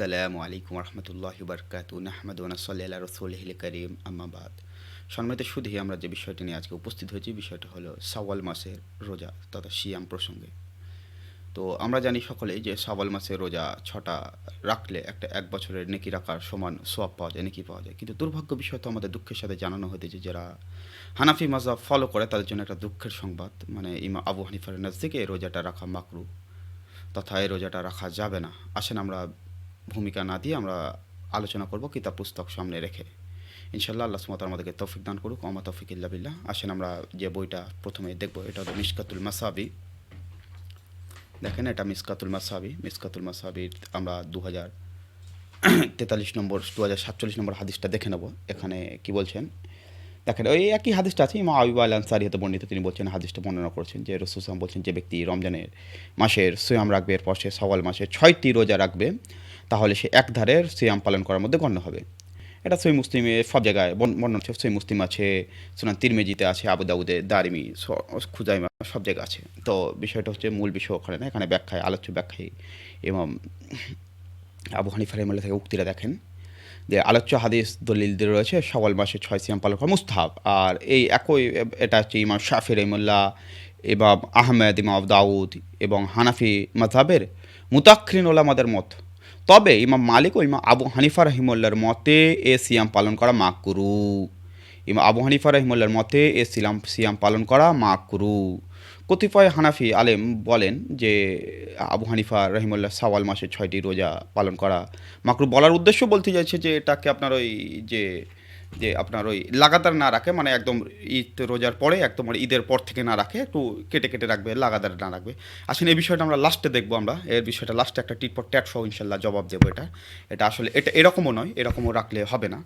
আসসালামু আলাইকুম রহমতুল্লাহি বারকাতু নাহমাদু ওয়া নুসাল্লি আলা রাসূলিহিল কারীম আম্মা বাদ। সম্মানিত সুধী, আমরা যে বিষয়টি নিয়ে আজকে উপস্থিত হয়েছি, বিষয়টা হলো শাওয়াল মাসের রোজা তথা সিয়াম প্রসঙ্গে। তো আমরা জানি সকলেই যে শাওয়াল মাসের রোজা 6টা রাখলে এক বছরের নেকি রাখার সমান সওয়াব পাওয়া যায়, নেকি পাওয়া যায়। কিন্তু দুর্ভাগ্য বিষয়, তো আমাদের দুঃখের সাথে জানানো হয়েছে যারা হানাফি মাযহাব ফলো করে তাদের জন্য একটা দুঃখের সংবাদ, মানে ইমাম আবু হানিফার নজদিকে এই রোজাটা রাখা মাকরুহ তথা এই রোজাটা রাখা যাবে না। আসেন আমরা ভূমিকা না দিয়ে আমরা আলোচনা করব কিতাব পুস্তক সামনে রেখে। ইনশাল্লাহ আল্লাহ সুবহানাহু ওয়া তাআলা আমাদেরকে তৌফিক দান করুক। ওয়া মা তৌফিক ইল্লা বিল্লাহ। আসেন আমরা যে বইটা প্রথমে দেখব, এটা হলো মিশকাতুল মাসাবি। দেখেন, এটা মিশকাতুল মাসাবির আমরা 2043 নম্বর 2047 নম্বর হাদিসটা দেখে নেব। এখানে কি বলছেন দেখেন, ওই একই হাদিসটা আছে, ইমাম আবু আল আনসারী হতে বর্ণিত। তিনি বলছেন, হাদিসটা বর্ণনা করেছেন যে রাসূল সাল্লাল্লাহু আলাইহি ওয়াসাল্লাম বলছেন, যে ব্যক্তি রমজানের মাসের সিয়াম রাখবে, এরপর সে শাওয়াল মাসের 6টি রোজা রাখবে, তাহলে সে এক ধারের সিয়াম পালন করার মধ্যে গণ্য হবে। এটা সহিহ মুসলিমে সব জায়গায় বর্ণনা আছে। সহিহ মুসলিম আছে, সুনান তিরমিজিতে আছে, আবু দাউদে, দারিমি, খুজাইমা, সব জায়গায় আছে। তো বিষয়টা হচ্ছে, মূল বিষয় ওখানে না, এখানে ব্যাখ্যায়, আলোচ্য ব্যাখ্যায় ইমাম আবু হানিফা রাহিমাহুল্লাহ থেকে উক্তিরা দেখেন যে আলোচ্য হাদিস দলিল দিয়ে রয়েছে শাওয়াল মাসে 6 সিয়াম পালন করা মুস্তাহাব। আর এই একই, এটা হচ্ছে ইমাম শাফি রাহিমাহুল্লাহ, ইমাম আহমেদ, ইমাম দাউদ এবং হানাফি মাযহাবের মুতাআখিরিন উলামাদের মত। তবে ইমাম মালিক ও ইমাম আবু হানিফা রাহিমাহুল্লাহর মতে এ সিয়াম পালন করা মাকরুহ। ইমাম আবু হানিফা রাহিমাহুল্লাহর মতে এ সিয়াম পালন করা মাকরুহ। কতিপয় হানাফি আলেম বলেন যে আবু হানিফা রহিমাহুল্লাহ শাওয়াল মাসে 6টি রোজা পালন করা মাকরুহ বলার উদ্দেশ্য বলতে চাইছে যে এটাকে আপনার ওই যে যে আপনার ওই লাগাতার না রাখে, মানে একদম ঈদ রোজার পরে একদম ঈদের পর থেকে না রাখে, একটু কেটে কেটে রাখবে, লাগাতার না রাখবে। আসলে এই বিষয়টা আমরা লাস্টে দেখবো, আমরা এর বিষয়টা লাস্টে একটা টিট ফর ট্যাট সহ ইনশাল্লাহ জবাব দেবো। এটা আসলে এটা এরকমও নয়, এরকমও রাখলে হবে না।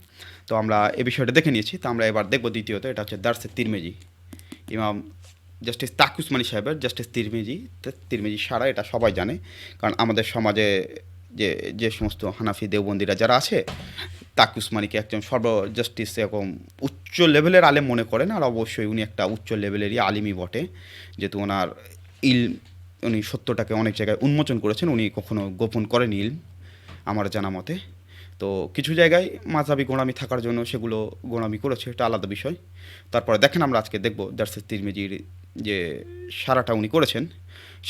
তো আমরা এই বিষয়টা দেখে নিয়েছি। তো আমরা এবার দেখবো দ্বিতীয়ত, এটা হচ্ছে দারসে তিরমিজি, ইমাম জাস্টিস তাকি উসমানী সাহেবের, জাস্টিস তিরমিজি সারা, এটা সবাই জানে। কারণ আমাদের সমাজে যে যে সমস্ত হানাফি দেওবন্দিরা যারা আছে, তাকি উসমানীকে একজন জাস্টিস এরকম উচ্চ লেভেলের আলেম মনে করেন। আর অবশ্যই উনি একটা উচ্চ লেভেলেরই আলিমই বটে, যেহেতু ওনার উনি সত্যটাকে অনেক জায়গায় উন্মোচন করেছেন, উনি কখনো গোপন করেন ইলম আমার জানা মতে। তো কিছু জায়গায় মাযহাবি গোঁড়ামি থাকার জন্য সেগুলো গোঁড়ামি করেছে, এটা আলাদা বিষয়। তারপরে দেখেন, আমরা আজকে দেখব দারসে তিরমিজির যে সারাটা উনি করেছেন।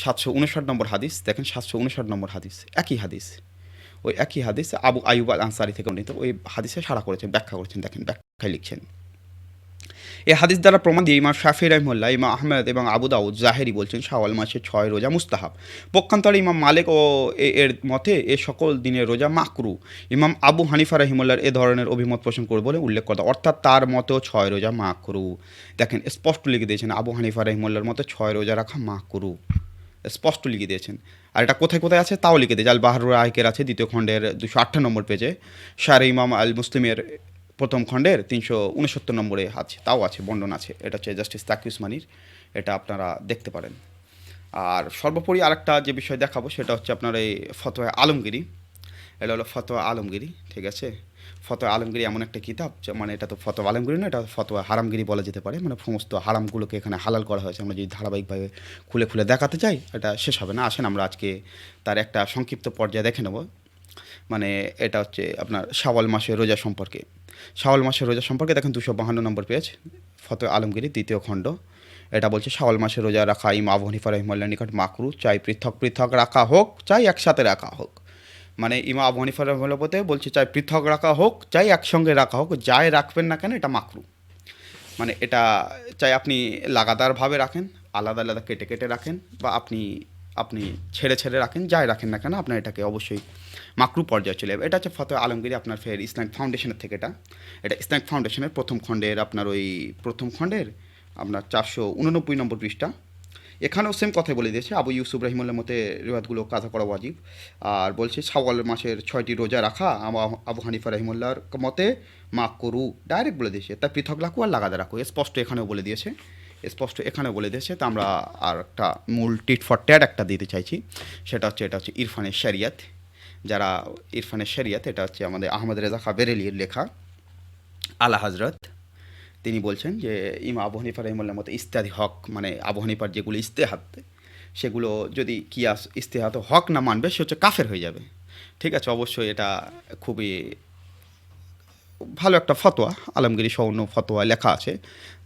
759 নম্বর হাদিস দেখেন, 759 নম্বর হাদিস, একই হাদিস, ওই একই হাদিস আবু আইয়ুব আল আনসারী থেকে বর্ণিত। ওই হাদিসে সারা করেছেন, ব্যাখ্যা করেছেন। দেখেন ব্যাখ্যায় লিখছেন, এই হাদিস দ্বারা প্রমাণ দিয়ে ইমাম শাফি রাহিমাহুল্লাহ, ইমাম আহমেদ এবং আবু দাউদ জাহেরি বলছেন শাওয়াল মাসে 6 রোজা মুস্তাহাব। পক্ষান্তরে ইমাম মালিক ও এর মতে এ সকল দিনের রোজা মাকরুহ। ইমাম আবু হানিফা রাহিমাহুল্লাহর এ ধরনের অভিমত পোষণ করে বলে উল্লেখ করা, অর্থাৎ তার মতেও 6 রোজা মাকরুহ। দেখেন স্পষ্ট লিখে দিয়েছেন, আবু হানিফা রাহিমাহুল্লাহর মতে 6 রোজা রাখা মাকরুহ, স্পষ্ট লিখে দিয়েছেন। আর এটা কোথায় কোথায় আছে তাও লিখে দিয়েছে। আল বাহরুল আইকের আছে 2য় খণ্ডের 258 নম্বর পেজে, শারে ইমাম আল মুসলিমের 1ম খণ্ডের 369 নম্বরে আছে, তাও আছে, বর্ণনা আছে। এটা হচ্ছে জাস্টিস তাকি উসমানীর, এটা আপনারা দেখতে পারেন। আর সর্বোপরি আরেকটা যে বিষয় দেখাবো, সেটা হচ্ছে আপনার এই ফতোয়া আলমগীরি। এটা হলো ফতোয়া আলমগীরি, ঠিক আছে। ফতোয়া আলমগীরি এমন একটা কিতাব, মানে এটা তো ফতোয়া আলমগীরি না, এটা ফতোয়া হারামগিরি বলা যেতে পারে। মানে সমস্ত হারামগুলোকে এখানে হালাল করা হয়েছে। আমরা যদি ধারাবাহিকভাবে খুলে খুলে দেখাতে চাই, এটা শেষ হবে না। আসেন আমরা আজকে তার একটা সংক্ষিপ্ত পর্যায়ে দেখে নেব। মানে এটা হচ্ছে আপনার শাওয়াল মাসের রোজা সম্পর্কে। শাওয়াল মাসের রোজা সম্পর্কে দেখেন 252 নম্বর পেজ, ফতোয়া আলমগীরি 2য় খণ্ড। এটা বলছে শাওয়াল মাসের রোজা রাখা ইমাম আবু হানিফা রাহিমাহুল্লাহর নিকট মাকরুহ, চাই পৃথক পৃথক রাখা হোক, চাই একসাথে রাখা হোক। মানে ইমাম আবু হানিফা রাহিমাহুল্লাহ বলছে, চাই পৃথক রাখা হোক, চাই একসঙ্গে রাখা হোক, যাই রাখবেন না কেন এটা মাকরুহ। মানে এটা চাই আপনি লাগাতারভাবে রাখেন, আলাদা আলাদা কেটে কেটে রাখেন, বা আপনি আপনি ছেড়ে ছেড়ে রাখেন, যাই রাখেন না কেন আপনার এটাকে অবশ্যই মাকরুহ পর্যায়ে চলে যাবে। এটা হচ্ছে ফতোয়া আলমগীরি, আপনার ফের ইসলামিক ফাউন্ডেশনের থেকে। এটা ইসলামিক ফাউন্ডেশনের 1ম খণ্ডের আপনার ওই 1ম খণ্ডের আপনার 489 নম্বর পৃষ্ঠা। এখানেও সেম কথাই বলে দিয়েছে, আবু ইউসুফ রাহিমাহুল্লাহর মতে রিওয়ায়াতগুলো কাজা করা ওয়াজিব। আর বলছে শাওয়াল মাসের 6টি রোজা রাখা আবু হানিফা রাহিমাহুল্লাহর মতে মাকরুহ, ডাইরেক্ট বলে দিয়েছে। তাই পৃথক রাখো আর লাগাতে রাখো, স্পষ্ট এখানেও বলে দিয়েছে, স্পষ্ট এখানেও বলে দিয়েছে। তা আমরা আর একটা মূল টিট ফর ট্যাট একটা দিতে চাইছি, সেটা হচ্ছে এটা হচ্ছে ইরফানের শরিয়াত। যারা ইরফানের শরিয়াত, এটা হচ্ছে আমাদের আহমদ রেজা খাঁ বেরেলির লেখা, আলা হজরত। তিনি বলছেন যে ইমাম আবু হানিফা রাহিমাহুল্লাহর মতে ইজতিহাদি হক, মানে আবু হানিফার যেগুলো ইজতিহাদ, সেগুলো যদি কিয়াস ইজতিহাদ হক না মানবে, সে হচ্ছে কাফের হয়ে যাবে। ঠিক আছে, অবশ্যই এটা খুবই ভালো একটা ফতোয়া, আলমগীরি সহ অন্য ফতোয়া লেখা আছে।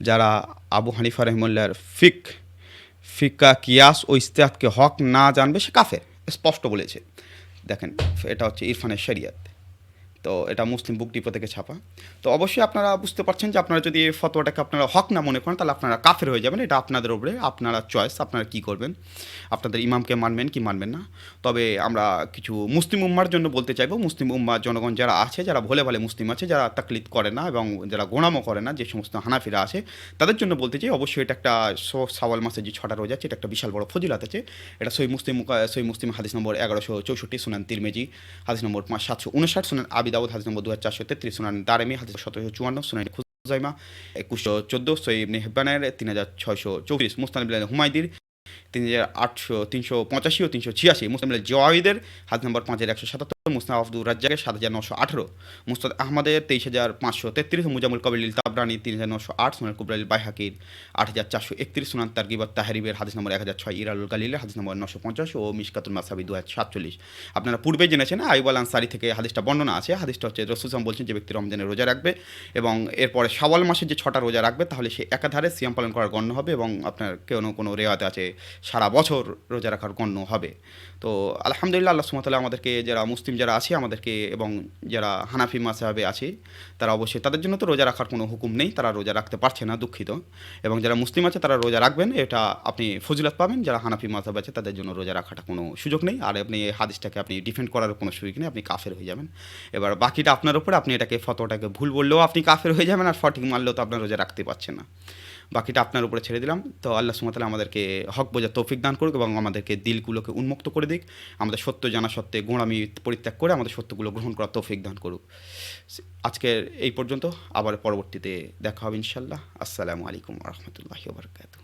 যারা আবু হানিফা রহিমুল্লাহর ফিকা কিয়াস ও ইস্তেহাদকে হক না জানবে সে কাফের, স্পষ্ট বলেছে। দেখেন, এটা হচ্ছে ইরফানের শরিয়াত। তো এটা মুসলিম বুক ডিপো থেকে ছাপা। তো অবশ্যই আপনারা বুঝতে পারছেন যে আপনারা যদি এই ফতোয়াটাকে আপনারা হক না মনে করেন তাহলে আপনারা কাফের হয়ে যাবেন। এটা আপনাদের উপরে, আপনারা চয়েস, আপনারা কী করবেন, আপনাদের ইমামকে মানবেন কি মানবেন না। তবে আমরা কিছু মুসলিম উম্মার জন্য বলতে চাইবো, মুসলিম উম্মা জনগণ যারা আছে, যারা ভোলে ভালে মুসলিম আছে, যারা তাকলিদ করে না এবং যারা গোনামও করে না, যে সমস্ত হানাফিরা আছে তাদের জন্য বলতে চাই, অবশ্যই এটা একটা শাওয়াল মাসে যে 6টা রোজা আছে এটা একটা বিশাল বড় ফজিলত আছে। এটা সহিহ মুসলিম হাদিস নম্বর 1164, সুনান তিরমিজি হাদিস নম্বর 759, সুনান আবি দাউদ হাদিস নম্বর 2433, সুনান দারেমি হাদিস 1754, সুনান খুজাইমা 2114, সহিহ ইবনে হিব্বানের 3634, মুসনাদ ইবনে হুমায়দির 3885 ও 386, মুসলিম জওয়াহিদের হাদিস নম্বর 5177, মুসনাদ আব্দুর রাজ্জাকের 7918, মুস্তাদ আহমদের 23533, মুজামুল কবির তাবরানি 3908, সুনান কুবরাইল বাইহাকির 8431, সুনান তারগিবাত তাহরিবের হাদিস নম্বর 1006, ইরালুল গালিলের হাদিস নম্বর 950 ও মিশকাতুল মাসাবি 2047। আপনারা পূর্বে জেনেছেন আইয়ুব আল আনসারী থেকে হাদিসটা বর্ণনা আছে। হাদিসটা হচ্ছে রাসূল সাল্লাল্লাহু আলাইহি ওয়াসাল্লাম বলছেন যে ব্যক্তি রমজানের রোজা রাখবে এবং এরপরে শাওয়াল মাসের যে 6টা রোজা রাখবে তাহলে সে একাধারে সিয়াম পালন করার গণ্য হবে এবং আপনার কোনো রেওয়াতে আছে সারা বছর রোজা রাখার গণ্য হবে। তো আলহামদুলিল্লাহ, আল্লাহ সুবহানাহু ওয়া তাআলা আমাদেরকে, যারা মুসলিম যারা আছে আমাদেরকে, এবং যারা হানাফি মাযহাবে আছে তারা অবশ্যই, তাদের জন্য তো রোজা রাখার কোনো হুকুম নেই, তারা রোজা রাখতে পারছে না, দুঃখিত। এবং যারা মুসলিম আছে তারা রোজা রাখবেন, এটা আপনি ফজিলত পাবেন। যারা হানাফি মাযহাব আছে তাদের জন্য রোজা রাখাটা কোনো সুযোগ নেই, আর আপনি এই হাদিসটাকে আপনি ডিফেন্ড করার কোনো সুযোগ নেই, আপনি কাফের হয়ে যাবেন। এবার বাকিটা আপনার উপরে, আপনি এটাকে ফতোয়াটাকে ভুল বললেও আপনি কাফের হয়ে যাবেন, আর সঠিক মানলেও তো আপনার রোজা রাখতে পারছেন না। বাকিটা আপনার উপরে ছেড়ে দিলাম। তো আল্লাহ সুবহানাহু ওয়া তাআলা আমাদেরকে হক বোঝার তৌফিক দান করুক এবং আমাদেরকে দিলগুলোকে উন্মুক্ত করে দিক, আমাদের সত্য জানা সত্ত্বে গোঁড়ামি পরিত্যাগ করে আমাদের সত্যগুলো গ্রহণ করার তৌফিক দান করুক। আজকের এই পর্যন্ত, আবার পরবর্তীতে দেখা হবে ইনশাআল্লাহ। আসসালামু আলাইকুম ওয়া রাহমাতুল্লাহি ওয়া বারাকাতুহু।